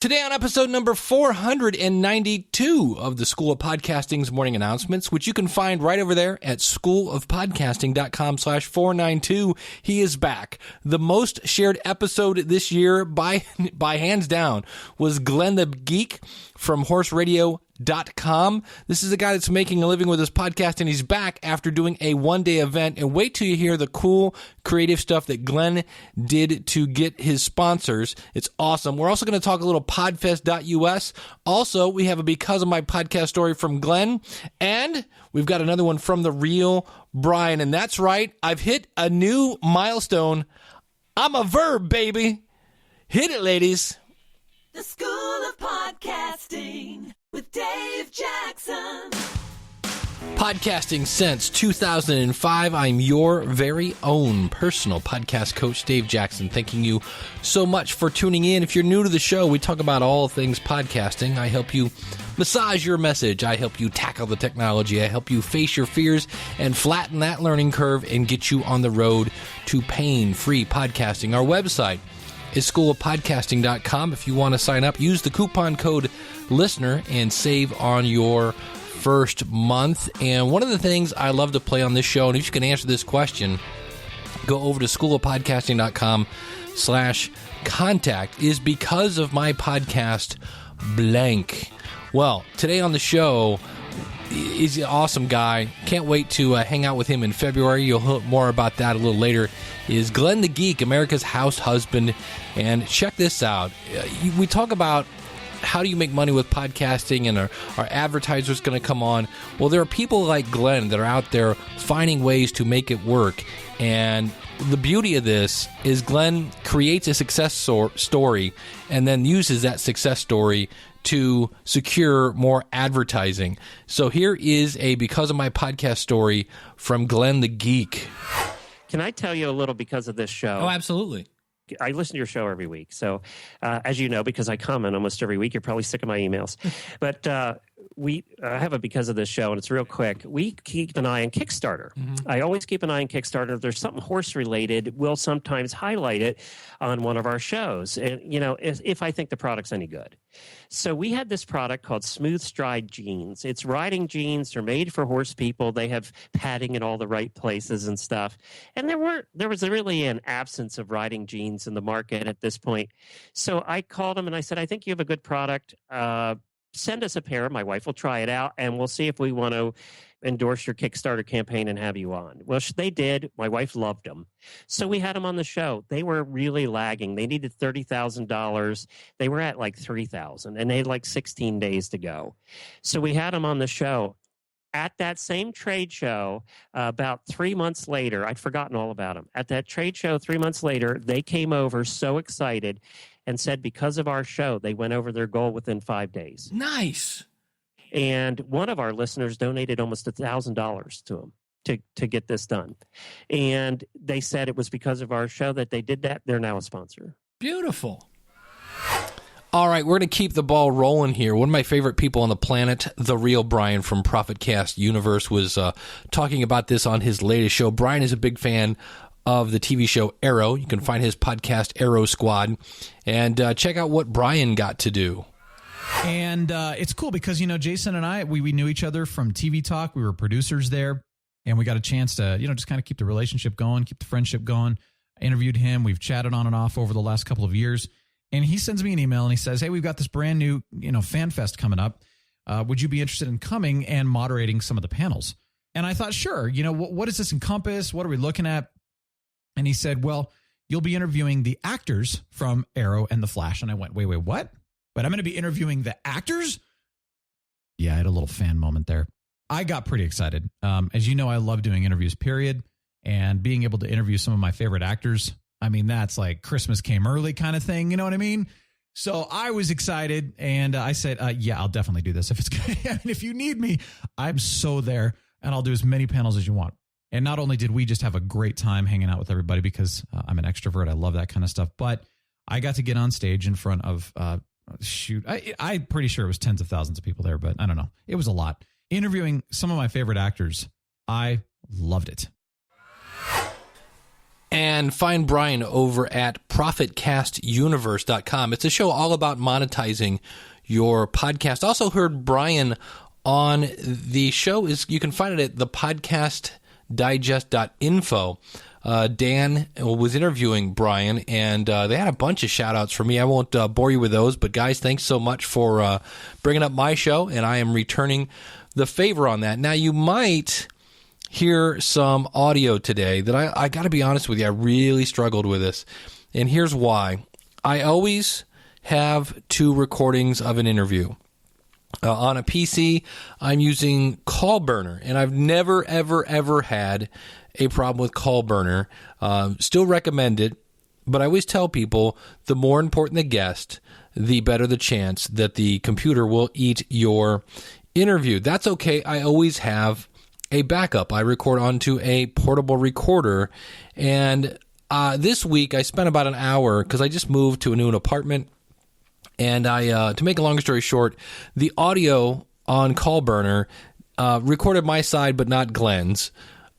Today on episode number 492 of the School of Podcasting's morning announcements, which you can find right over there at schoolofpodcasting.com/492. He is back. The most shared episode this year by hands down was Glen the Geek from horseradio.com. This is a guy that's making a living with his podcast, and he's back after doing a one-day event. And wait till you hear the cool, creative stuff that Glen did to get his sponsors. It's awesome. We're also going to talk a little podfest.us. Also, we have a Because of My Podcast story from Glen, and we've got another one from the real Brian. And that's right, I've hit a new milestone. I'm a Verb, baby. Hit it, ladies. The School of Podcasting with Dave Jackson. Podcasting since 2005. I'm your very own personal podcast coach, Dave Jackson. Thanking you so much for tuning in. If you're new to the show, we talk about all things podcasting. I help you massage your message. I help you tackle the technology. I help you face your fears and flatten that learning curve and get you on the road to pain-free podcasting. Our website is schoolofpodcasting.com. If you want to sign up, use the coupon code LISTENER and save on your first month. And one of the things I love to play on this show, and if you can answer this question, go over to schoolofpodcasting.com/contact, is because of my podcast blank. Well, today on the show is an awesome guy. Can't wait to hang out with him in February. You'll hear more about that a little later. Is Glen the Geek, America's house husband. And check this out. We talk about how do you make money with podcasting, and are advertisers going to come on? Well, there are people like Glen that are out there finding ways to make it work. And the beauty of this is Glen creates a success story and then uses that success story to secure more advertising. So here is a Because of My Podcast story from Glen the Geek. Can I tell you a little because of this show? Oh, absolutely. I listen to your show every week. So as you know, because I comment almost every week, you're probably sick of my emails. But we have a because of this show, and it's real quick. We keep an eye on Kickstarter. Mm-hmm. I always keep an eye on Kickstarter. If there's something horse-related, we'll sometimes highlight it on one of our shows, and if I think the product's any good. So we had this product called Smooth Stride Jeans. It's riding jeans. They're made for horse people. They have padding in all the right places and stuff. And there was really an absence of riding jeans in the market at this point. So I called them and I said, I think you have a good product. Send us a pair. My wife will try it out, and we'll see if we want to endorse your Kickstarter campaign and have you on. Well, they did. My wife loved them. So we had them on the show. They were really lagging. They needed $30,000. They were at like $3,000, and they had like 16 days to go. So we had them on the show. At that same trade show, about 3 months later, I'd forgotten all about them. At that trade show 3 months later, they came over so excited and said because of our show, they went over their goal within 5 days. Nice. And one of our listeners donated almost $1,000 to them to get this done. And they said it was because of our show that they did that. They're now a sponsor. Beautiful. All right, we're going to keep the ball rolling here. One of my favorite people on the planet, the real Brian from Profitcast Universe, was talking about this on his latest show. Brian is a big fan of the TV show Arrow. You can find his podcast, Arrow Squad, and check out what Brian got to do. And it's cool because, Jason and I, we knew each other from TV Talk. We were producers there, and we got a chance to, just kind of keep the relationship going, keep the friendship going. I interviewed him. We've chatted on and off over the last couple of years. And he sends me an email and he says, hey, we've got this brand new, fan fest coming up. Would you be interested in coming and moderating some of the panels? And I thought, sure. What does this encompass? What are we looking at? And he said, well, you'll be interviewing the actors from Arrow and The Flash. And I went, wait, what? But I'm going to be interviewing the actors? Yeah, I had a little fan moment there. I got pretty excited. As you know, I love doing interviews, period. And being able to interview some of my favorite actors, I mean, that's like Christmas came early kind of thing. You know what I mean? So I was excited, and I said, yeah, I'll definitely do this. If it's good. If you need me, I'm so there, and I'll do as many panels as you want. And not only did we just have a great time hanging out with everybody because I'm an extrovert, I love that kind of stuff, but I got to get on stage in front of, I'm pretty sure it was tens of thousands of people there, but I don't know. It was a lot. Interviewing some of my favorite actors, I loved it. And find Brian over at ProfitcastUniverse.com. It's a show all about monetizing your podcast. Also heard Brian on the show. You can find it at thepodcastdigest.info. Dan was interviewing Brian, and they had a bunch of shout-outs for me. I won't bore you with those, but guys, thanks so much for bringing up my show, and I am returning the favor on that. Now, you might hear some audio today that I got to be honest with you, I really struggled with this, and here's why. I always have two recordings of an interview. On a PC, I'm using CallBurner, and I've never, ever, ever had a problem with CallBurner. Still recommend it, but I always tell people the more important the guest, the better the chance that the computer will eat your interview. That's okay. I always have a backup. I record onto a portable recorder, and this week I spent about an hour because I just moved to a new apartment, and to make a long story short, the audio on CallBurner recorded my side but not Glen's.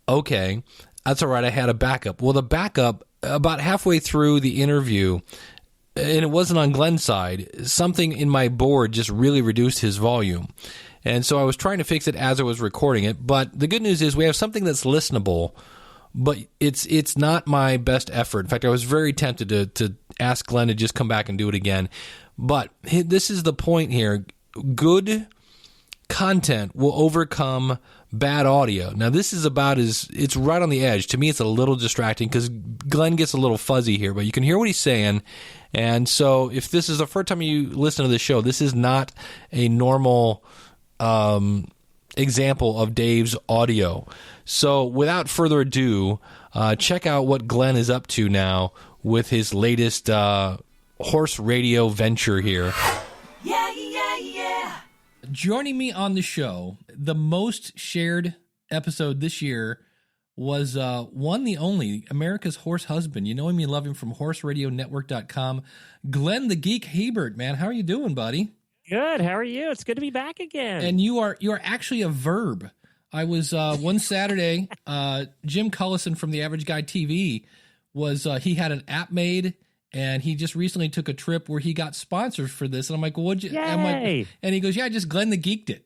Okay, that's all right. I had a backup. Well, the backup, about halfway through the interview, and it wasn't on Glen's side, something in my board just really reduced his volume. And so I was trying to fix it as I was recording it. But the good news is we have something that's listenable, but it's not my best effort. In fact, I was very tempted to ask Glen to just come back and do it again. But this is the point here. Good content will overcome bad audio. Now, this is it's right on the edge. To me, it's a little distracting because Glen gets a little fuzzy here, but you can hear what he's saying. And so if this is the first time you listen to this show, this is not a normal example of Dave's audio. So without further ado, check out what Glen is up to now with his latest horse radio venture here. Yeah, yeah, yeah. Joining me on the show, the most shared episode this year was one, the only, America's Horse Husband. You know him, you love him from HorseRadioNetwork.com. Glen the Geek Hebert, man. How are you doing, buddy? Good. How are you? It's good to be back again. And you are actually a Verb. I was one Saturday. Jim Cullison from the Average Guy TV was he had an app made, and he just recently took a trip where he got sponsors for this. And I'm like, well, what'd you? Yay. And he goes, yeah, just Glen the Geeked it.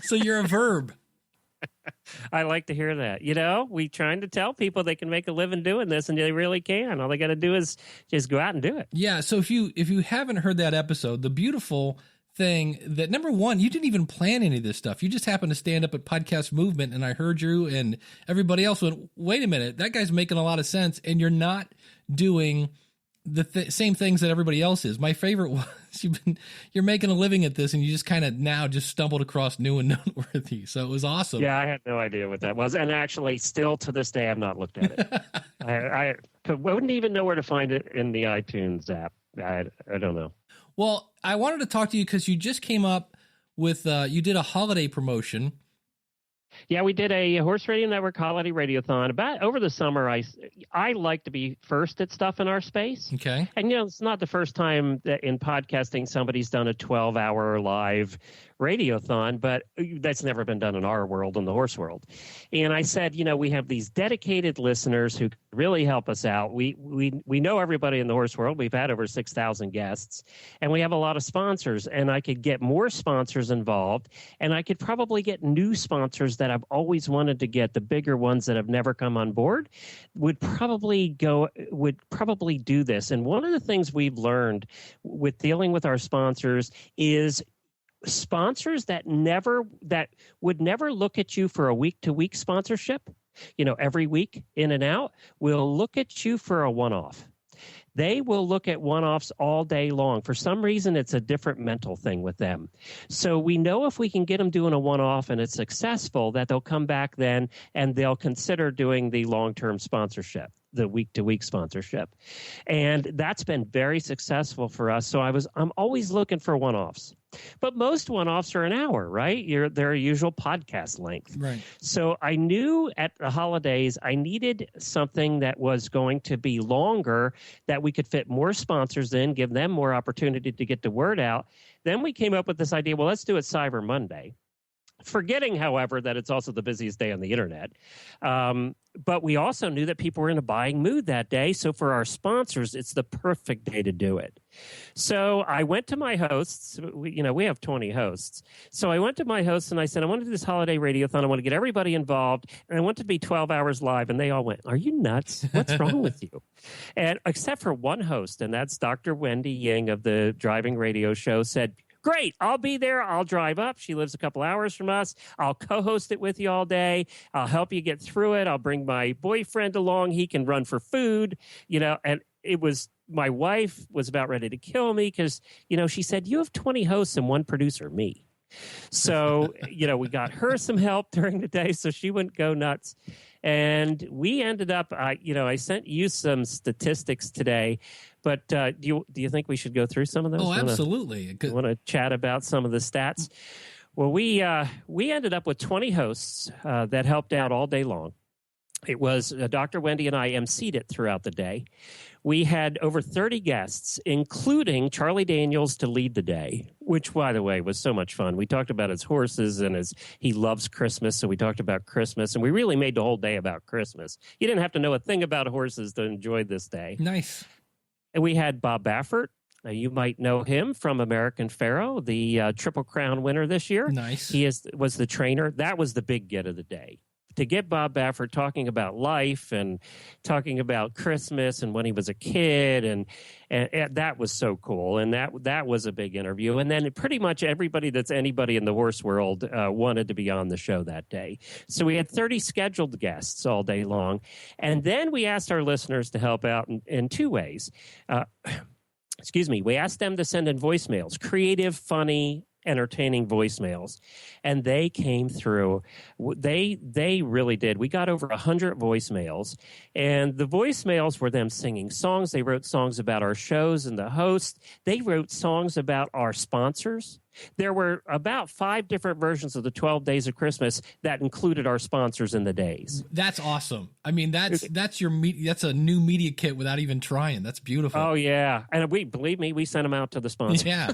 So you're a Verb. I like to hear that. You know, we trying to tell people they can make a living doing this, and they really can. All they got to do is just go out and do it. Yeah. So if you haven't heard that episode, the beautiful thing that, number one, you didn't even plan any of this stuff. You just happened to stand up at Podcast Movement, and I heard you, and everybody else went, wait a minute, that guy's making a lot of sense, and you're not doing the same things that everybody else is. My favorite was you're making a living at this, and you just kind of now just stumbled across New and Noteworthy. So it was awesome. Yeah, I had no idea what that was, and actually, still to this day, I've not looked at it. I wouldn't even know where to find it in the iTunes app. I don't know. Well, I wanted to talk to you because you just came up with you did a holiday promotion. Yeah, we did a Horse Radio Network holiday radiothon. About over the summer, I like to be first at stuff in our space. Okay. And, you know, it's not the first time that in podcasting somebody's done a 12-hour live radiothon, but that's never been done in our world, in the horse world. And I said, you know, we have these dedicated listeners who really help us out. We know everybody in the horse world. We've had over 6,000 guests, and we have a lot of sponsors, and I could get more sponsors involved, and I could probably get new sponsors that I've always wanted to get, the bigger ones that have never come on board, would probably do this. And one of the things we've learned with dealing with our sponsors is sponsors that would never look at you for a week-to-week sponsorship, you know, every week in and out, will look at you for a one-off. They will look at one-offs all day long. For some reason, it's a different mental thing with them. So we know if we can get them doing a one-off and it's successful, that they'll come back then and they'll consider doing the long-term sponsorship, the week-to-week sponsorship. And that's been very successful for us. So I'm always looking for one-offs. But most one-offs are an hour, right? They're a usual podcast length. Right. So I knew at the holidays I needed something that was going to be longer, that we could fit more sponsors in, give them more opportunity to get the word out. Then we came up with this idea, well, let's do it Cyber Monday. Forgetting, however, that it's also the busiest day on the internet. But we also knew that people were in a buying mood that day. So for our sponsors, it's the perfect day to do it. So I went to my hosts. We have 20 hosts. So I went to my hosts and I said, I want to do this holiday radiothon. I want to get everybody involved. And I want to be 12 hours live. And they all went, are you nuts? What's wrong with you? And except for one host, and that's Dr. Wendy Ying of the Driving Radio Show, said, great, I'll be there. I'll drive up. She lives a couple hours from us. I'll co-host it with you all day. I'll help you get through it. I'll bring my boyfriend along. He can run for food, and it was, my wife was about ready to kill me because, she said, you have 20 hosts and one producer, me. So, we got her some help during the day so she wouldn't go nuts. And we ended up, I sent you some statistics today, but do you think we should go through some of those? Oh, absolutely. Want to chat about some of the stats? Well, we ended up with 20 hosts that helped out all day long. It was Dr. Wendy and I emceed it throughout the day. We had over 30 guests, including Charlie Daniels to lead the day, which, by the way, was so much fun. We talked about his horses and he loves Christmas, so we talked about Christmas, and we really made the whole day about Christmas. You didn't have to know a thing about horses to enjoy this day. Nice. And we had Bob Baffert. You might know him from American Pharoah, the Triple Crown winner this year. Nice. He was the trainer. That was the big get of the day. To get Bob Baffert talking about life and talking about Christmas and when he was a kid, and that was so cool. And that was a big interview. And then pretty much everybody that's anybody in the horse world wanted to be on the show that day. So we had 30 scheduled guests all day long. And then we asked our listeners to help out in two ways. We asked them to send in voicemails, creative, funny, entertaining voicemails, and they came through. They really did. We got over 100 voicemails, and the voicemails were them singing songs. They wrote songs about our shows and the host. They wrote songs about our sponsors. There were about 5 different versions of the 12 Days of Christmas that included our sponsors in the days. That's awesome. I mean, that's a new media kit without even trying. That's beautiful. Oh yeah, and believe me, we sent them out to the sponsors. Yeah.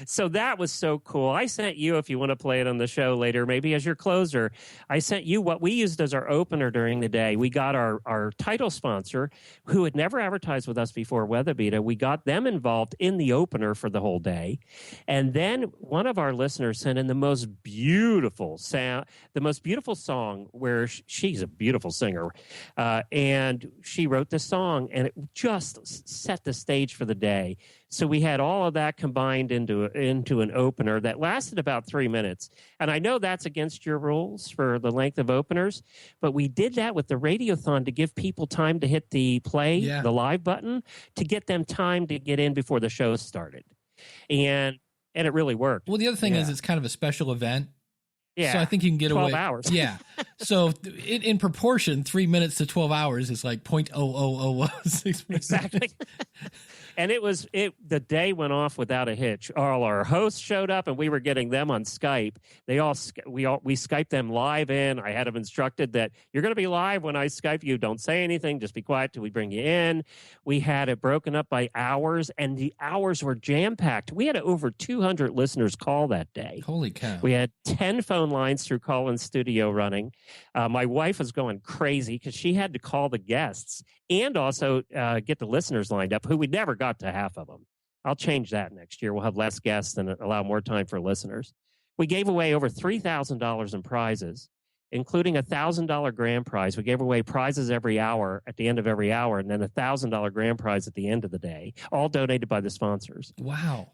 So that was so cool. I sent you, if you want to play it on the show later, maybe as your closer, I sent you what we used as our opener during the day. We got our title sponsor, who had never advertised with us before, Weatherbeater. We got them involved in the opener for the whole day. And then one of our listeners sent in the most beautiful song, where she's a beautiful singer. And she wrote this song, and it just set the stage for the day. So we had all of that combined into an opener that lasted about 3 minutes. And I know that's against your rules for the length of openers, but we did that with the Radiothon to give people time to hit the play, the live button, to get them time to get in before the show started. And it really worked. Well, the other thing is it's kind of a special event. Yeah. So I think you can get 12 away. hours. Yeah. So in proportion, 3 minutes to 12 hours is like 0.0006%. Exactly. And the day went off without a hitch. All our hosts showed up, and we were getting them on Skype. We Skyped them live in. I had them instructed that you're going to be live when I Skype you. Don't say anything. Just be quiet till we bring you in. We had it broken up by hours, and the hours were jam-packed. We had over 200 listeners call that day. Holy cow. We had 10 phone lines through Colin's studio running. My wife was going crazy because she had to call the guests and also get the listeners lined up, who we never got to half of them. I'll change that next year. We'll have less guests and allow more time for listeners. We gave away over $3,000 in prizes, including a $1,000 grand prize. We gave away prizes every hour, at the end of every hour, and then a $1,000 grand prize at the end of the day, all donated by the sponsors. Wow.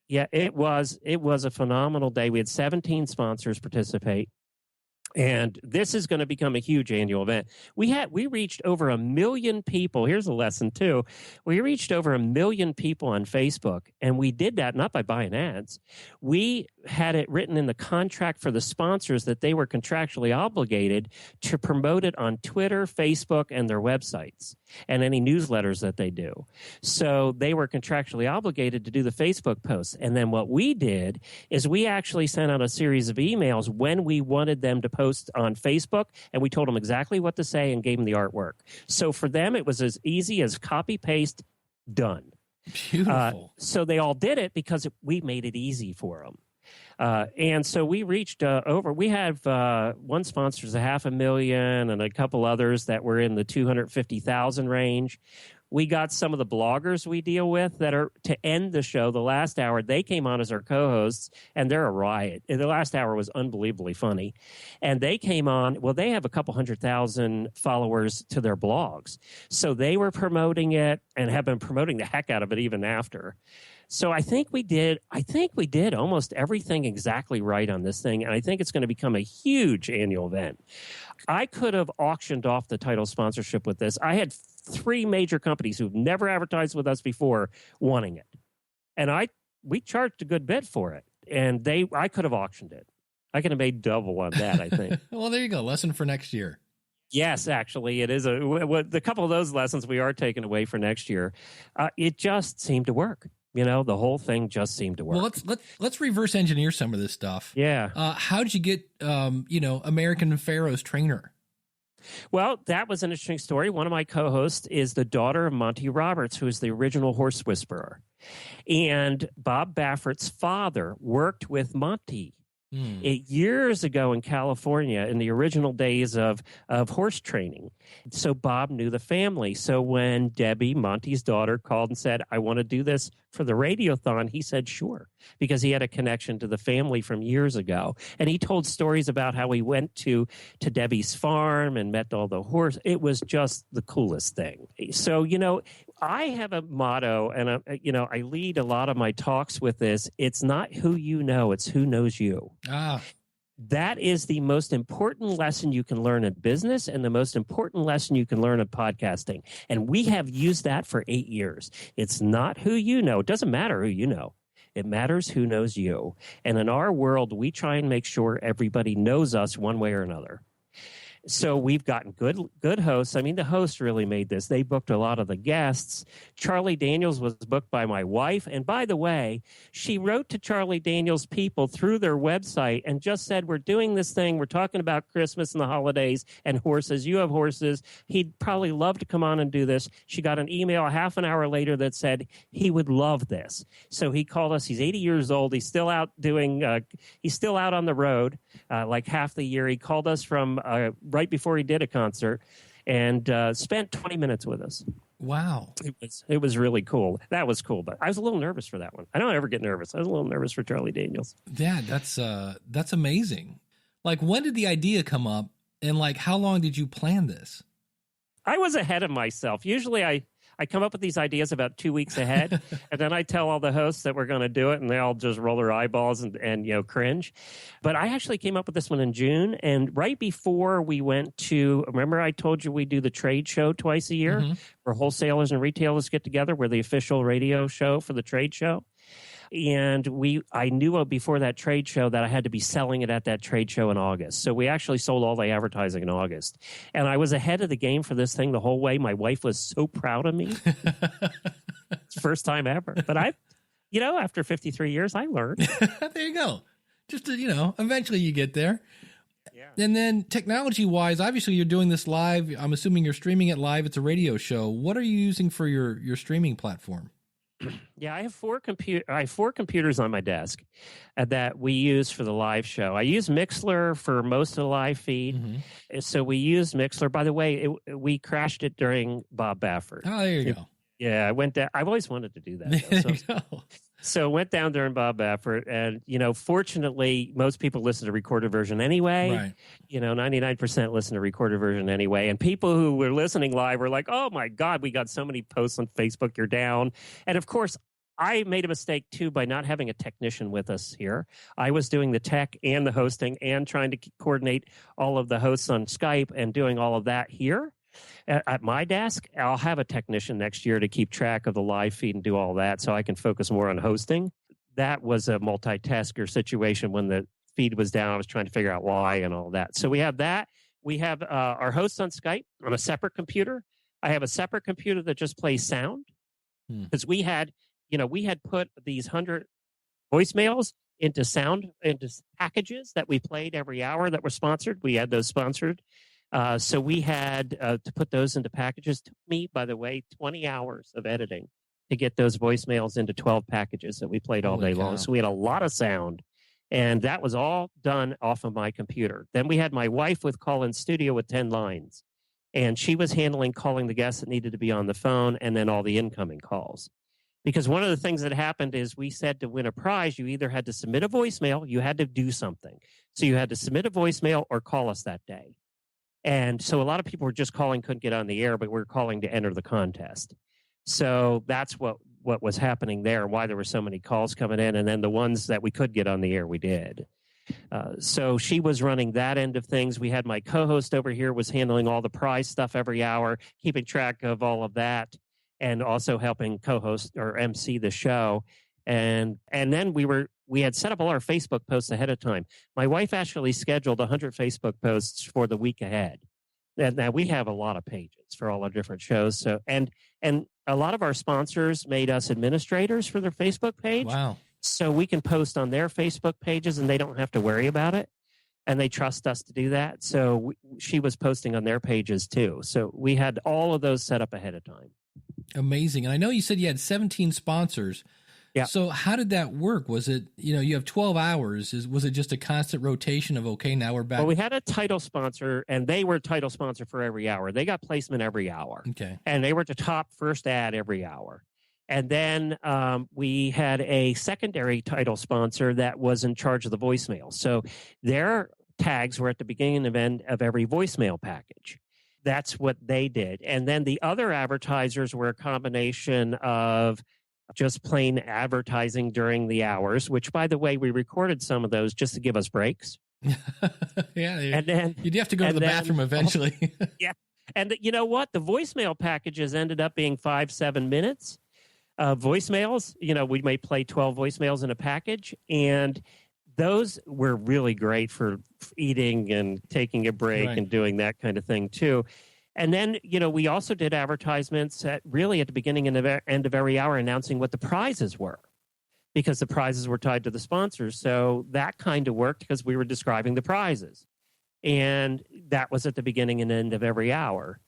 It was a phenomenal day. We had 17 sponsors participate. And this is going to become a huge annual event. We reached over 1 million people. Here's a lesson too. We reached over 1 million people on Facebook, and we did that not by buying ads. We had it written in the contract for the sponsors that they were contractually obligated to promote it on Twitter, Facebook, and their websites, and any newsletters that they do. So they were contractually obligated to do the Facebook posts. And then what we did is we actually sent out a series of emails when we wanted them to post on Facebook, and we told them exactly what to say and gave them the artwork. So for them, it was as easy as copy, paste, done. Beautiful. So they all did it because we made it easy for them. And so we reached we have one sponsor's $500,000 and a couple others that were in the 250,000 range. We got some of the bloggers we deal with that are to end the show. The last hour, they came on as our co-hosts, and they're a riot. The last hour was unbelievably funny. And they came on, well, they have a couple 100,000 followers to their blogs. So they were promoting it and have been promoting the heck out of it even after. So I think we did almost everything exactly right on this thing, and I think it's going to become a huge annual event. I could have auctioned off the title sponsorship with this. I had 3 major companies who've never advertised with us before wanting it, and we charged a good bit for it, and I could have auctioned it. I could have made double on that, I think. Well, there you go. Lesson for next year. Yes, actually, it is the couple of those lessons we are taking away for next year. It just seemed to work. The whole thing just seemed to work. Well, let's reverse engineer some of this stuff. Yeah. How'd you get, American Pharaoh's trainer? Well, that was an interesting story. One of my co-hosts is the daughter of Monty Roberts, who is the original horse whisperer. And Bob Baffert's father worked with Monty years ago in California in the original days of horse training. So Bob knew the family. So when Debbie, Monty's daughter, called and said, I want to do this for the Radiothon, he said, sure, because he had a connection to the family from years ago. And he told stories about how he went to Debbie's farm and met all the horses. It was just the coolest thing. So, I have a motto, and I lead a lot of my talks with this. It's not who you know, it's who knows you. That is the most important lesson you can learn in business and the most important lesson you can learn in podcasting. And we have used that for 8 years. It's not who you know. It doesn't matter who you know. It matters who knows you. And in our world, we try and make sure everybody knows us one way or another. So we've gotten good hosts. I mean, the hosts really made this. They booked a lot of the guests. Charlie Daniels was booked by my wife. And by the way, she wrote to Charlie Daniels' people through their website and just said, we're doing this thing. We're talking about Christmas and the holidays and horses. You have horses. He'd probably love to come on and do this. She got an email a half an hour later that said he would love this. So he called us. He's 80 years old. He's still out he's still out on the road like half the year. He called us from right before he did a concert and spent 20 minutes with us. Wow. It was really cool. That was cool, but I was a little nervous for that one. I don't ever get nervous. I was a little nervous for Charlie Daniels. Yeah, that's amazing. Like, when did the idea come up, and like, how long did you plan this? I was ahead of myself. Usually I come up with these ideas about 2 weeks ahead, and then I tell all the hosts that we're going to do it, and they all just roll their eyeballs and cringe. But I actually came up with this one in June, and right before we went to, remember I told you we do the trade show twice a year, where wholesalers and retailers get together. We're the official radio show for the trade show. And I knew before that trade show that I had to be selling it at that trade show in August. So we actually sold all the advertising in August. And I was ahead of the game for this thing the whole way. My wife was so proud of me. It's first time ever. But after 53 years, I learned. There you go. Just to, eventually you get there. Yeah. And then technology-wise, obviously you're doing this live. I'm assuming you're streaming it live. It's a radio show. What are you using for your streaming platform? Yeah, I have four computers on my desk that we use for the live show. I use Mixler for most of the live feed. So we use Mixler. By the way, we crashed it during Bob Baffert. Oh, there you go. Yeah, I went down. I've always wanted to do that. There you go. So went down during Bob Baffert, and fortunately, most people listen to recorded version anyway. Right. 99% listen to recorded version anyway. And people who were listening live were like, "Oh my God, we got so many posts on Facebook. You're down." And of course, I made a mistake too by not having a technician with us here. I was doing the tech and the hosting and trying to coordinate all of the hosts on Skype and doing all of that here. At my desk, I'll have a technician next year to keep track of the live feed and do all that so I can focus more on hosting. That was a multitasker situation when the feed was down. I was trying to figure out why and all that. So we have that. We have our hosts on Skype on a separate computer. I have a separate computer that just plays sound because we had put these 100 voicemails into packages that we played every hour that were sponsored. We had those sponsored. So we had to put those into packages. It took me, by the way, 20 hours of editing to get those voicemails into 12 packages that we played all day long. So we had a lot of sound And that was all done off of my computer. Then we had my wife with call-in studio with 10 lines. And she was handling calling the guests that needed to be on the phone and then all the incoming calls. Because one of the things that happened is we said to win a prize, you either had to submit a voicemail, you had to do something. So you had to submit a voicemail or call us that day. And so a lot of people were just calling, couldn't get on the air, but we were calling to enter the contest. So that's what was happening there, why there were so many calls coming in. And then the ones that we could get on the air, we did. So she was running that end of things. We had my co-host over here was handling all the prize stuff every hour, keeping track of all of that, and also helping co-host or MC the show. And then we had set up all our Facebook posts ahead of time. My wife actually scheduled 100 Facebook posts for the week ahead. Now we have a lot of pages for all our different shows. So and a lot of our sponsors made us administrators for their Facebook page. Wow. So we can post on their Facebook pages and they don't have to worry about it. And they trust us to do that. So she was posting on their pages too. So we had all of those set up ahead of time. Amazing. And I know you said you had 17 sponsors. Yeah. So how did that work? Was it, you have 12 hours. Was it just a constant rotation of, okay, now we're back? Well, we had a title sponsor, and they were a title sponsor for every hour. They got placement every hour. Okay. And they were the top first ad every hour. And then we had a secondary title sponsor that was in charge of the voicemail. So their tags were at the beginning and end of every voicemail package. That's what they did. And then the other advertisers were a combination of just plain advertising during the hours, which, by the way, we recorded some of those just to give us breaks. Yeah. And then you'd have to go to the bathroom eventually. Yeah. And you know what? The voicemail packages ended up being 5-7 minutes. Voicemails, we may play 12 voicemails in a package, and those were really great for eating and taking a break and doing that kind of thing too. And then, we also did advertisements at the beginning and end of every hour announcing what the prizes were, because the prizes were tied to the sponsors. So that kind of worked because we were describing the prizes. And that was at the beginning and end of every hour.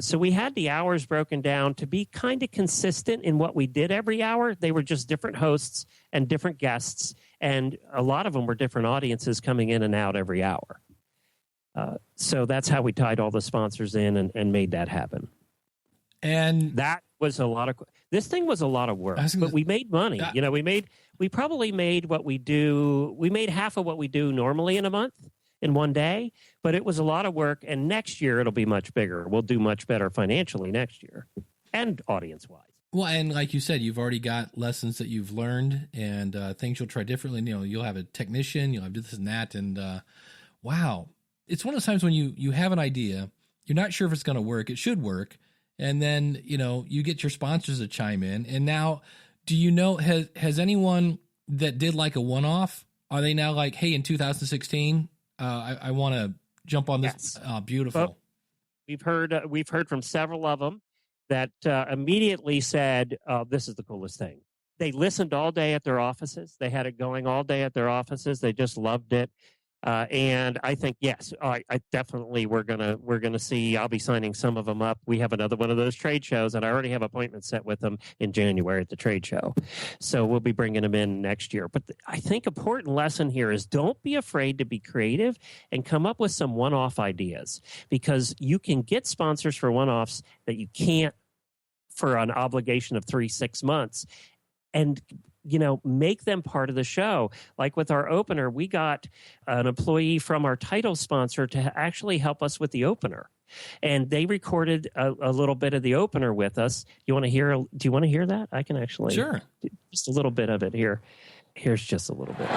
So we had the hours broken down to be kind of consistent in what we did every hour. They were just different hosts and different guests, and a lot of them were different audiences coming in and out every hour. So that's how we tied all the sponsors in and made that happen. And that was this thing was a lot of work, but we made money. We probably made we made half of what we do normally in a month. In one day, but it was a lot of work, and next year it'll be much bigger. We'll do much better financially next year and audience-wise. Well, and like you said, you've already got lessons that you've learned and things you'll try differently. You'll have a technician, you'll have this and that, and wow. It's one of those times when you have an idea, you're not sure if it's going to work, it should work, and then, you get your sponsors to chime in, and now, has anyone that did like a one-off, are they now like, hey, in 2016... I want to jump on this. Yes. Beautiful. Well, we've heard from several of them that immediately said, "This is the coolest thing." They listened all day at their offices. They had it going all day at their offices. They just loved it. And I think, yes, I definitely we're gonna see. I'll be signing some of them up. We have another one of those trade shows, and I already have appointments set with them in January at the trade show. So we'll be bringing them in next year. But I think important lesson here is don't be afraid to be creative and come up with some one-off ideas, because you can get sponsors for one-offs that you can't for an obligation of 3-6 months, and make them part of the show. Like with our opener, we got an employee from our title sponsor to actually help us with the opener. And they recorded a little bit of the opener with us. Do you want to hear that? I can actually. Sure. Just a little bit of it here. Here's just a little bit.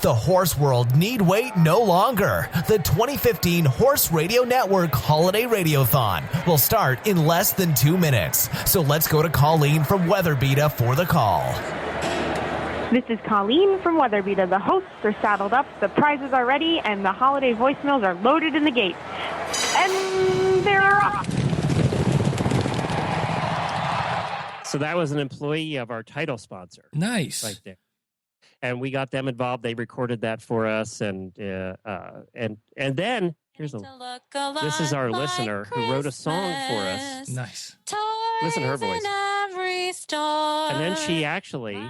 The horse world need wait no longer. The 2015 Horse Radio Network Holiday Radiothon will start in less than 2 minutes. So let's go to Colleen from Weatherbeta for the call. This is Colleen from Weatherbeater. The hosts are saddled up, the prizes are ready, and the holiday voicemails are loaded in the gate. And they're off. So that was an employee of our title sponsor. Nice. Right there. And we got them involved. They recorded that for us. And then here's this is our listener who wrote a song for us. Nice. Listen to her voice. And then she actually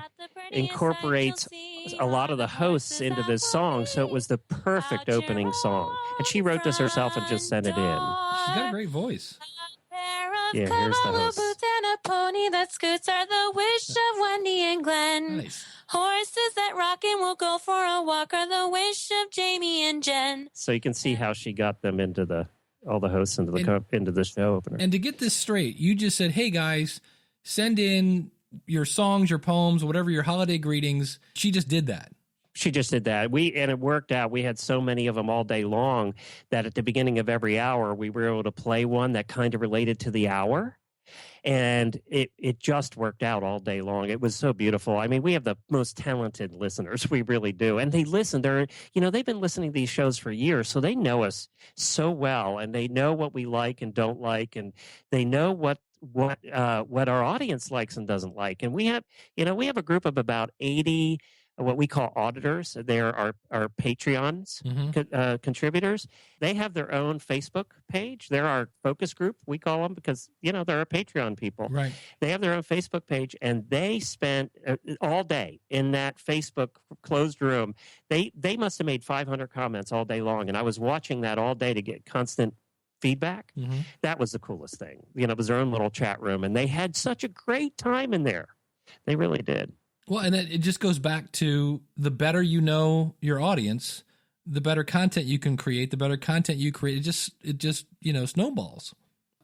incorporates a lot of the hosts into this song, so it was the perfect opening song. And she wrote this herself and just sent it in. She's got a great voice. Yeah, here's the host. Boots and a pony that scoots are the wish of Wendy and Glenn. Nice. Horses that rock and will go for a walk are the wish of Jamie and Jen. So you can see how she got them into all the hosts into the show opener. And to get this straight, you just said, hey, guys, send in your songs, your poems, whatever, your holiday greetings. She just did that. She just did that. And it worked out. We had so many of them all day long that at the beginning of every hour, we were able to play one that kind of related to the hour. And it just worked out all day long. It was so beautiful. I mean, we have the most talented listeners. We really do. And they listen. They've been listening to these shows for years, so they know us so well, and they know what we like and don't like, and they know what our audience likes and doesn't like. And we have a group of about 80 what we call auditors. They're our Patreons contributors. They have their own Facebook page. They're our focus group, we call them, because they're our Patreon people. Right. They have their own Facebook page, and they spent all day in that Facebook closed room. They must have made 500 comments all day long, and I was watching that all day to get constant feedback. That was the coolest thing. It was their own little chat room, and they had such a great time in there. They really did. Well, and it just goes back to the better you know your audience, the better content you can create, the better content you create. It just snowballs.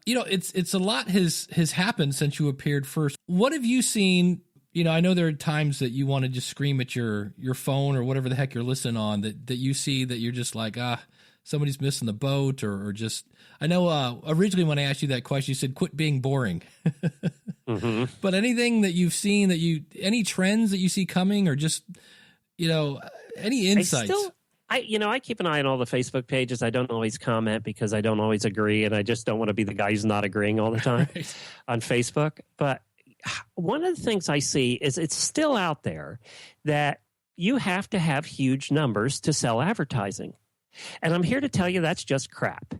It's a lot has happened since you appeared first. What have you seen? I know there are times that you want to just scream at your phone or whatever the heck you're listening on that you see that you're just like, somebody's missing the boat or just, I know originally when I asked you that question, you said, quit being boring. But anything that you've seen any trends that you see coming or just, any insights? I keep an eye on all the Facebook pages. I don't always comment because I don't always agree. And I just don't want to be the guy who's not agreeing all the time on Facebook. But one of the things I see is it's still out there that you have to have huge numbers to sell advertising. And I'm here to tell you that's just crap.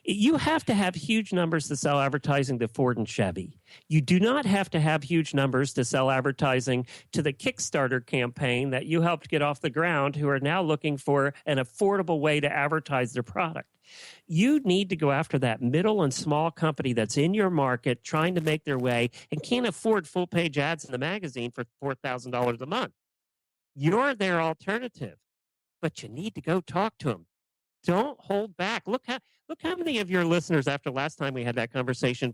You have to have huge numbers to sell advertising to Ford and Chevy. You do not have to have huge numbers to sell advertising to the Kickstarter campaign that you helped get off the ground, who are now looking for an affordable way to advertise their product. You need to go after that middle and small company that's in your market trying to make their way and can't afford full-page ads in the magazine for $4,000 a month. You're their alternative, but you need to go talk to them. Don't hold back. Look how many of your listeners, after last time we had that conversation,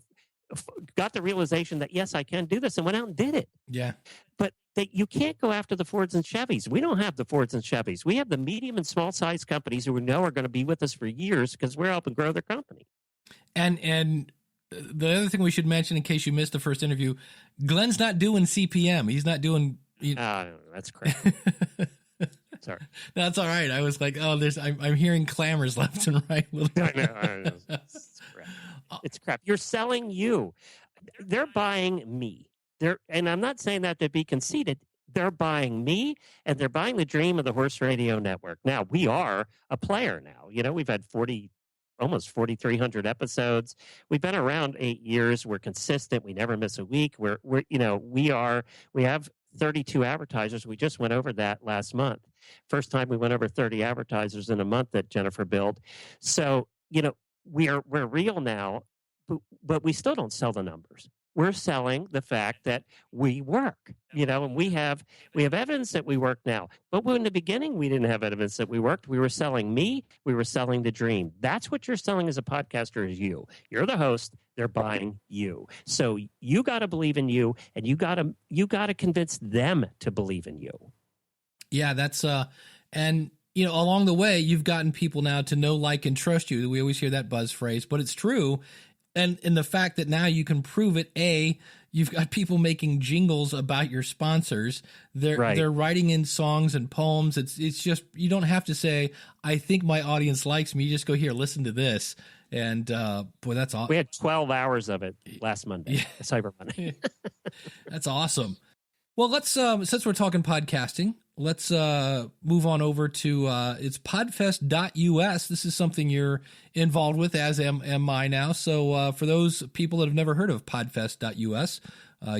got the realization that, yes, I can do this, and went out and did it. Yeah. But you can't go after the Fords and Chevys. We don't have the Fords and Chevys. We have the medium and small size companies who we know are going to be with us for years because we're helping grow their company. And the other thing we should mention, in case you missed the first interview, Glen's not doing CPM. He's not doing. That's crap. Sorry. No, that's all right. I was like, I'm hearing clamors left and right. I know. It's crap. It's crap. You're selling you. They're buying me. And I'm not saying that to be conceited. They're buying me, and they're buying the dream of the Horse Radio Network. Now, we are a player now. We've had almost 4,300 episodes. We've been around 8 years. We're consistent. We never miss a week. We have 32 advertisers. We just went over that last month. First time we went over 30 advertisers in a month that Jennifer built. So, we're real now, but we still don't sell the numbers. We're selling the fact that we work, and we have evidence that we work now. But in the beginning, we didn't have evidence that we worked. We were selling me. We were selling the dream. That's what you're selling as a podcaster is you. You're the host. They're buying you. So you got to believe in you, and you got to convince them to believe in you. Yeah, that's and along the way, you've gotten people now to know, like, and trust you. We always hear that buzz phrase, but it's true. And the fact that now you can prove it, you've got people making jingles about your sponsors. They're writing in songs and poems. It's just, you don't have to say, I think my audience likes me. You just go, here, listen to this. And boy, that's awesome. We had 12 hours of it last Monday, Cyber Monday. That's awesome. Well, let's since we're talking podcasting, let's move on over to it's podfest.us. This is something you're involved with, as am I now. So for those people that have never heard of podfest.us,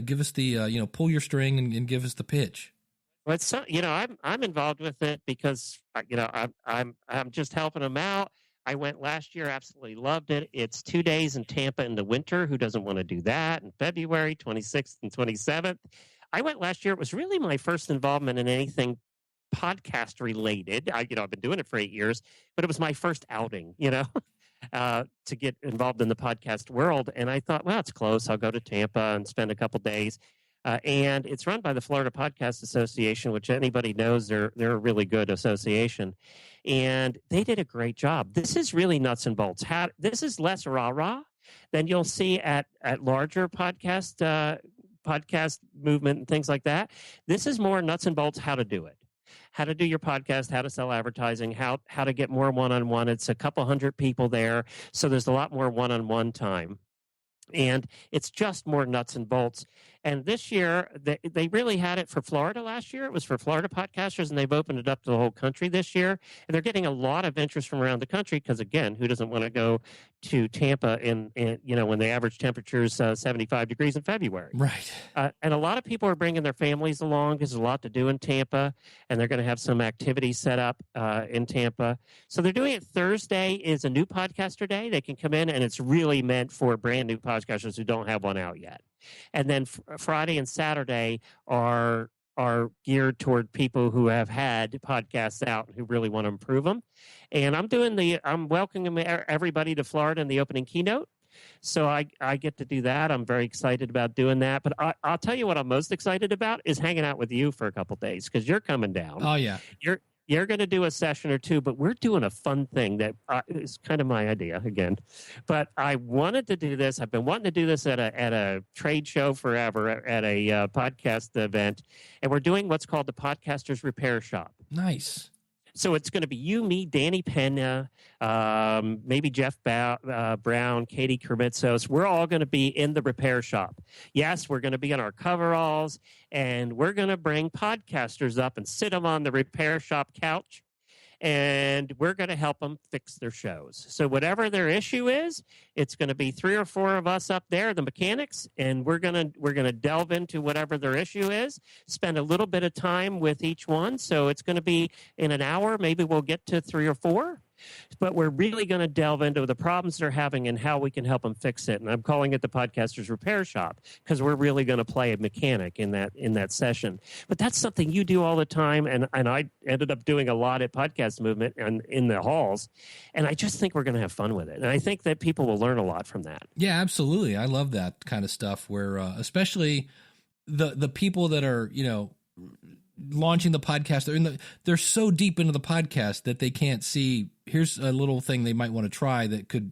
give us the pull your string and give us the pitch. Well, it's I'm involved with it because I'm just helping them out. I went last year, absolutely loved it. It's 2 days in Tampa in the winter. Who doesn't want to do that? In February 26th and 27th. I went last year. It was really my first involvement in anything podcast related. I've been doing it for 8 years, but it was my first outing, to get involved in the podcast world. And I thought, well, it's close. I'll go to Tampa and spend a couple days. And it's run by the Florida Podcast Association, which anybody knows they're a really good association. And they did a great job. This is really nuts and bolts. This is less rah-rah than you'll see at larger podcast movement and things like that. This is more nuts and bolts, how to do it, how to do your podcast, how to sell advertising, how to get more one-on-one. It's a couple hundred people there, so there's a lot more one-on-one time. And it's just more nuts and bolts. And this year, they really had it for Florida last year. It was for Florida podcasters, and they've opened it up to the whole country this year. And they're getting a lot of interest from around the country because, again, who doesn't want to go to Tampa in when the average temperature is 75 degrees in February? Right. And a lot of people are bringing their families along because there's a lot to do in Tampa, and they're going to have some activities set up in Tampa. So they're doing it. Thursday is a new podcaster day. They can come in, and it's really meant for brand new podcasters who don't have one out yet. And then Friday and Saturday are geared toward people who have had podcasts out and who really want to improve them. And I'm welcoming everybody to Florida in the opening keynote. So I get to do that. I'm very excited about doing that. But I'll tell you what I'm most excited about is hanging out with you for a couple days because you're coming down. Oh, yeah. You're going to do a session or two, but we're doing a fun thing that is kind of my idea again. But I wanted to do this. I've been wanting to do this at a trade show forever, at a podcast event, and we're doing what's called the Podcasters Repair Shop. Nice. So it's going to be you, me, Danny Pena, maybe Jeff Brown, Katie Kermitsos. We're all going to be in the repair shop. Yes, we're going to be in our coveralls, and we're going to bring podcasters up and sit them on the repair shop couch, and we're going to help them fix their shows. So whatever their issue is, it's going to be 3 or 4 of us up there, the mechanics, and we're going to delve into whatever their issue is, spend a little bit of time with each one. So it's going to be in an hour. Maybe we'll get to 3 or 4. But we're really going to delve into the problems they're having and how we can help them fix it. And I'm calling it the Podcasters Repair Shop because we're really going to play a mechanic in that session. But that's something you do all the time, and I ended up doing a lot at Podcast Movement and in the halls. And I just think we're going to have fun with it. And I think that people will learn a lot from that. Yeah, absolutely. I love that kind of stuff where especially the people that are, launching the podcast, they're so deep into the podcast that they can't see, here's a little thing they might want to try that could,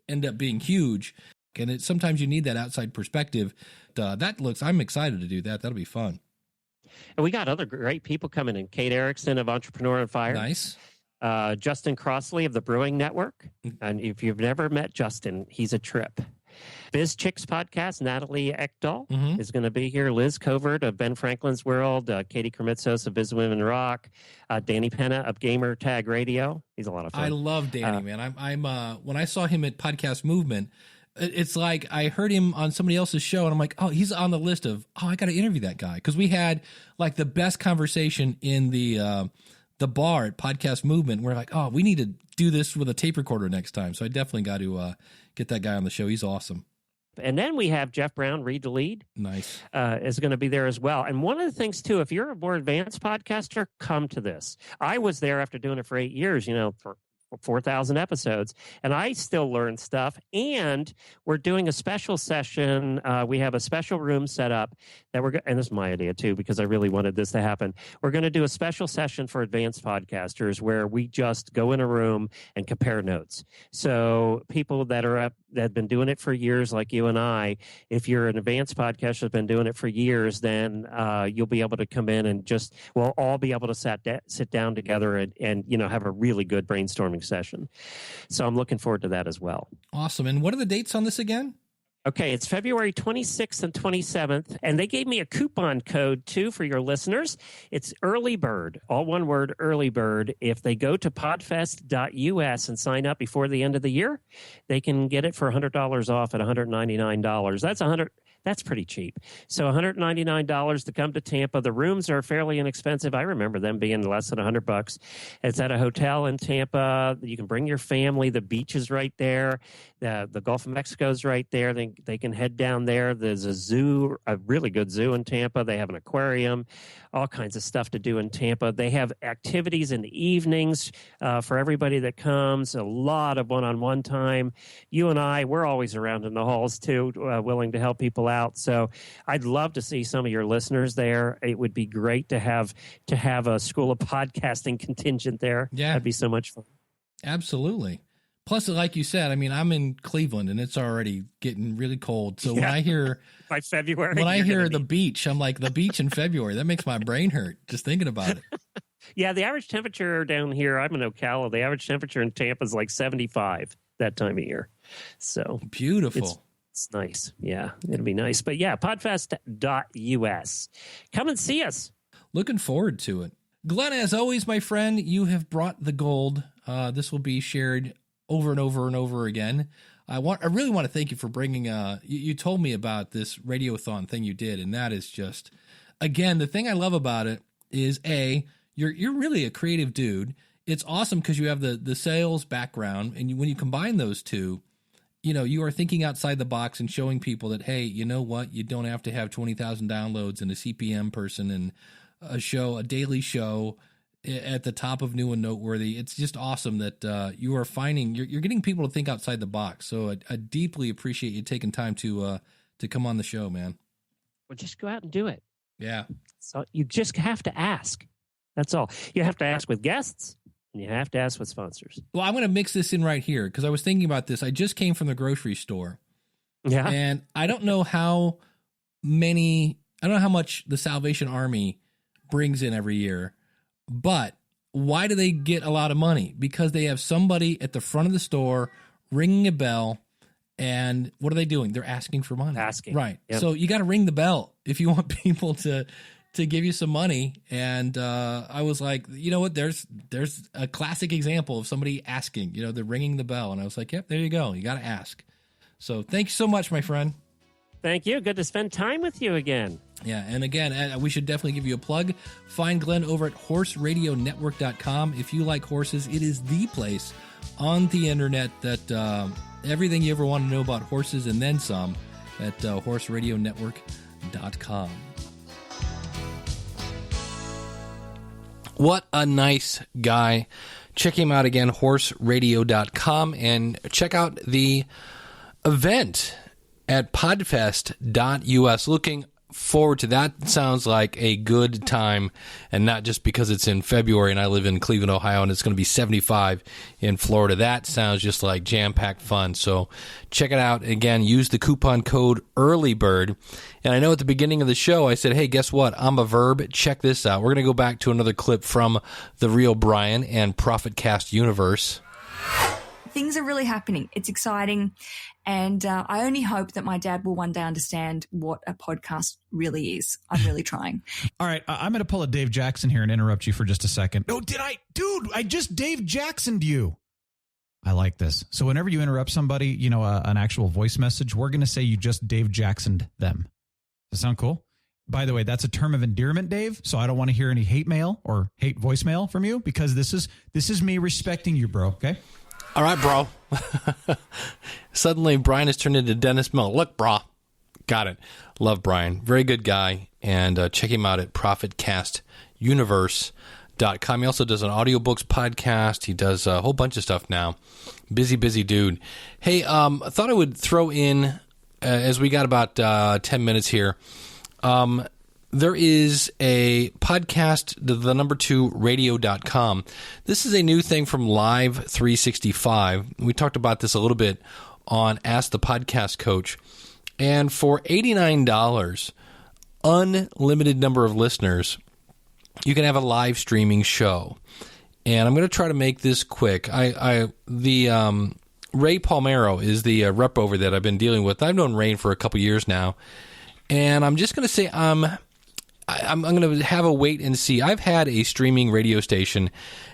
end up being huge. And sometimes you need that outside perspective. I'm excited to do that. That'll be fun. And we got other great people coming in. Kate Erickson of Entrepreneur on Fire. Nice. Justin Crossley of the Brewing Network. And if you've never met Justin, he's a trip. Biz Chicks podcast, Natalie Ekdahl is going to be here. Liz Covert of Ben Franklin's World, Katie Kermitsos of Biz Women Rock, Danny Pena of Gamer Tag Radio. He's a lot of fun. I love Danny, man. I'm when I saw him at Podcast Movement, it's like I heard him on somebody else's show, and I'm like, oh, he's on the list of, I got to interview that guy, because we had like the best conversation in the bar at Podcast Movement. We're like, oh, we need to do this with a tape recorder next time. So I definitely got to get that guy on the show. He's awesome. And then we have Jeff Brown, Read the Lead. Nice. Is going to be there as well. And one of the things, too, if you're a more advanced podcaster, come to this. I was there after doing it for 8 years, for 4,000 episodes, and I still learn stuff. And we're doing a special session. We have a special room set up that and this is my idea too, because I really wanted this to happen. We're going to do a special session for advanced podcasters where we just go in a room and compare notes. So people that have been doing it for years, like you and I, if you're an advanced podcaster that's been doing it for years, then you'll be able to come in and we'll all be able to sit down together and have a really good brainstorming session. So I'm looking forward to that as well. Awesome. And what are the dates on this again? Okay, it's February 26th and 27th, and they gave me a coupon code, too, for your listeners. It's Early Bird, all one word, Early Bird. If they go to podfest.us and sign up before the end of the year, they can get it for $100 off at $199. That's pretty cheap. So $199 to come to Tampa. The rooms are fairly inexpensive. I remember them being less than $100. It's at a hotel in Tampa. You can bring your family. The beach is right there. The Gulf of Mexico is right there. They can head down there. There's a zoo, a really good zoo in Tampa. They have an aquarium, all kinds of stuff to do in Tampa. They have activities in the evenings for everybody that comes, a lot of one-on-one time. You and I, we're always around in the halls too, willing to help people out. So I'd love to see some of your listeners there. It would be great to have a School of Podcasting contingent there. Yeah. That'd be so much fun. Absolutely. Plus, like you said, I mean, I'm in Cleveland and it's already getting really cold. So when I hear by February, when I hear the beach, I'm like, the beach in February, that makes my brain hurt just thinking about it. Yeah, the average temperature down here, I'm in Ocala, the average temperature in Tampa is like 75 that time of year. So beautiful. It's nice. Yeah, it'll be nice. But yeah, podfest.us. Come and see us. Looking forward to it. Glenn, as always, my friend, you have brought the gold. This will be shared over and over and over again. I really want to thank you for bringing. You told me about this Radiothon thing you did, and that is just, again, the thing I love about it is you're really a creative dude. It's awesome because you have the sales background, and when you combine those two, you are thinking outside the box and showing people that, hey, you know what, you don't have to have 20,000 downloads and a CPM person and a daily show at the top of New and Noteworthy. It's just awesome that you are finding you're getting people to think outside the box. So I deeply appreciate you taking time to come on the show, man. Well, just go out and do it. Yeah. So you just have to ask. That's all. You have to ask with guests and you have to ask with sponsors. Well, I'm going to mix this in right here because I was thinking about this. I just came from the grocery store. Yeah. And I don't know how much the Salvation Army brings in every year. But why do they get a lot of money? Because they have somebody at the front of the store ringing a bell, and what are they doing? They're asking for money. Right. Yep. So you got to ring the bell if you want people to give you some money. And I was like, you know what? There's a classic example of somebody asking. They're ringing the bell, and I was like, yep, there you go. You got to ask. So thanks so much, my friend. Thank you. Good to spend time with you again. Yeah, and again, we should definitely give you a plug. Find Glenn over at horseradionetwork.com. If you like horses, it is the place on the internet that everything you ever want to know about horses and then some at horseradionetwork.com. What a nice guy. Check him out again, horseradio.com, and check out the event at podfest.us. Looking forward to that. Sounds like a good time, and not just because it's in February and I live in Cleveland, Ohio, and it's going to be 75 in Florida. That sounds just like jam-packed fun. So check it out. Again, use the coupon code EARLYBIRD. And I know at the beginning of the show I said, hey, guess what? I'm a Verb. Check this out. We're going to go back to another clip from the real Brian and Profitcast universe. Things are really happening. It's exciting. And I only hope that my dad will one day understand what a podcast really is. I'm really trying. All right. I'm going to pull a Dave Jackson here and interrupt you for just a second. No, did I? Dude, I just Dave Jacksoned you. I like this. So whenever you interrupt somebody, an actual voice message, we're going to say you just Dave Jacksoned them. Does that sound cool? By the way, that's a term of endearment, Dave. So I don't want to hear any hate mail or hate voicemail from you because this is me respecting you, bro. Okay. All right, bro. Suddenly, Brian has turned into Dennis Miller. Look, bro. Got it. Love Brian. Very good guy. And check him out at ProfitcastUniverse.com. He also does an audiobooks podcast. He does a whole bunch of stuff now. Busy dude. Hey, I thought I would throw in, as we got about 10 minutes here, there is a podcast, the number 2 radio.com. This is a new thing from Live 365. We talked about this a little bit on Ask the Podcast Coach. And for $89, unlimited number of listeners, you can have a live streaming show. And I'm going to try to make this quick. Ray Palmero is the rep over that I've been dealing with. I've known Ray for a couple years now. And I'm just going to say I'm going to have a wait and see. I've had a streaming radio station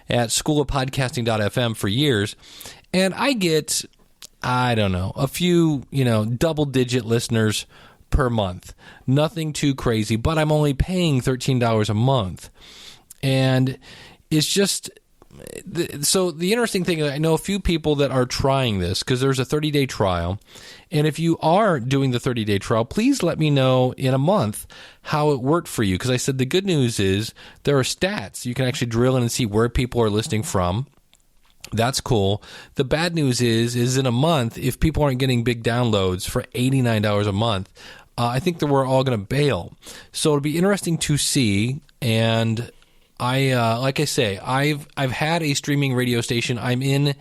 at schoolofpodcasting.fm for years. And I get, I don't know, a few, double-digit listeners per month. Nothing too crazy, but I'm only paying $13 a month. And it's just, so the interesting thing, I know a few people that are trying this because there's a 30-day trial. And if you are doing the 30-day trial, please let me know in a month how it worked for you. Because I said the good news is there are stats. You can actually drill in and see where people are listening from. That's cool. The bad news is in a month, if people aren't getting big downloads for $89 a month, I think that we're all going to bail. So it'll be interesting to see. And I, like I say, I've had a streaming radio station. I'm in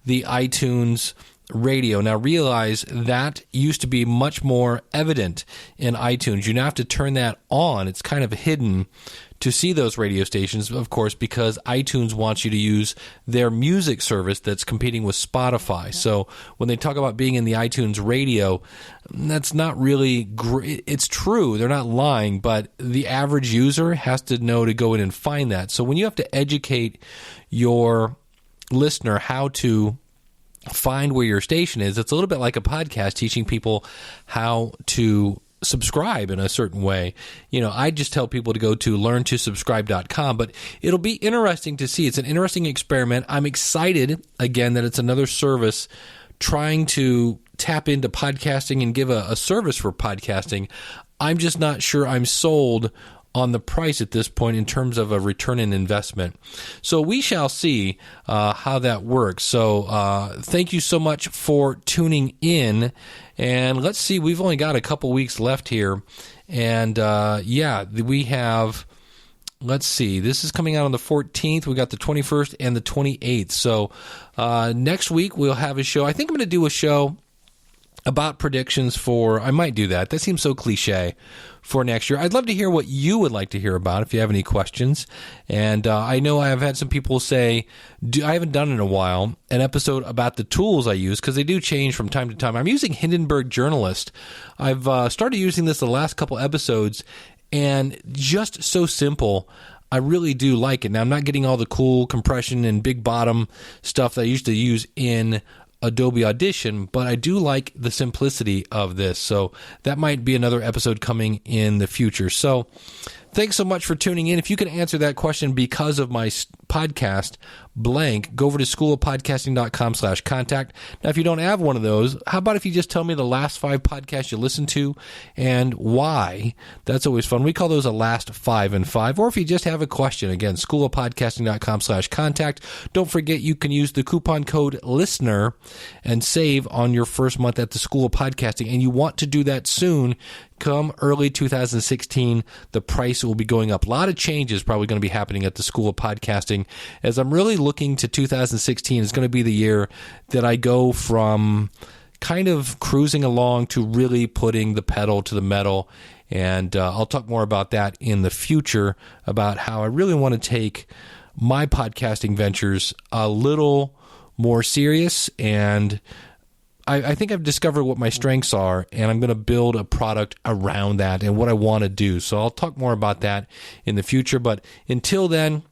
the iTunes radio. Now realize that used to be much more evident in iTunes. You now have to turn that on. It's kind of hidden to see those radio stations, of course, because iTunes wants you to use their music service that's competing with Spotify. So when they talk about being in the iTunes radio, that's not really it's true. They're not lying, but the average user has to know to go in and find that. So when you have to educate your listener how to find where your station is, it's a little bit like a podcast teaching people how to subscribe in a certain way. I just tell people to go to learntosubscribe.com, but it'll be interesting to see. It's an interesting experiment. I'm excited, again, that it's another service trying to tap into podcasting and give a service for podcasting. I'm just not sure I'm sold on the price at this point in terms of a return in investment. So we shall see how that works. So thank you so much for tuning in. And let's see, we've only got a couple weeks left here. And we have, let's see, this is coming out on the 14th. We got the 21st and the 28th. So next week we'll have a show. I think I'm going to do a show about predictions for, I might do that. That seems so cliche for next year. I'd love to hear what you would like to hear about if you have any questions. And I know I have had some people say, I haven't done in a while, an episode about the tools I use, because they do change from time to time. I'm using Hindenburg Journalist. I've started using this the last couple episodes, and just so simple. I really do like it. Now, I'm not getting all the cool compression and big bottom stuff that I used to use in Adobe Audition, but I do like the simplicity of this. So that might be another episode coming in the future. So thanks so much for tuning in. If you can answer that question because of my podcast, blank, go over to schoolofpodcasting.com/contact. Now, if you don't have one of those, how about if you just tell me the last 5 podcasts you listened to and why? That's always fun. We call those a last 5 and 5. Or if you just have a question, again, schoolofpodcasting.com/contact. Don't forget you can use the coupon code LISTENER and save on your first month at the School of Podcasting. And you want to do that soon. Come early 2016, the price will be going up. A lot of changes probably going to be happening at the School of Podcasting. As I'm really looking to 2016, is going to be the year that I go from kind of cruising along to really putting the pedal to the metal. And I'll talk more about that in the future, about how I really want to take my podcasting ventures a little more serious. And I think I've discovered what my strengths are, and I'm going to build a product around that and what I want to do. So I'll talk more about that in the future. But until then,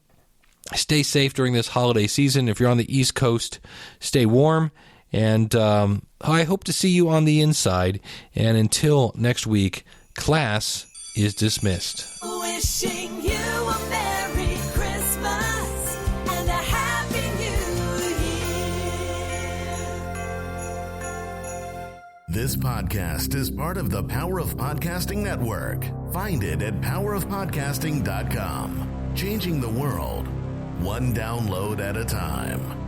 stay safe during this holiday season. If you're on the East Coast, stay warm. And I hope to see you on the inside. And until next week, class is dismissed. Wishing you a Merry Christmas and a Happy New Year. This podcast is part of the Power of Podcasting Network. Find it at powerofpodcasting.com. changing the world, one download at a time.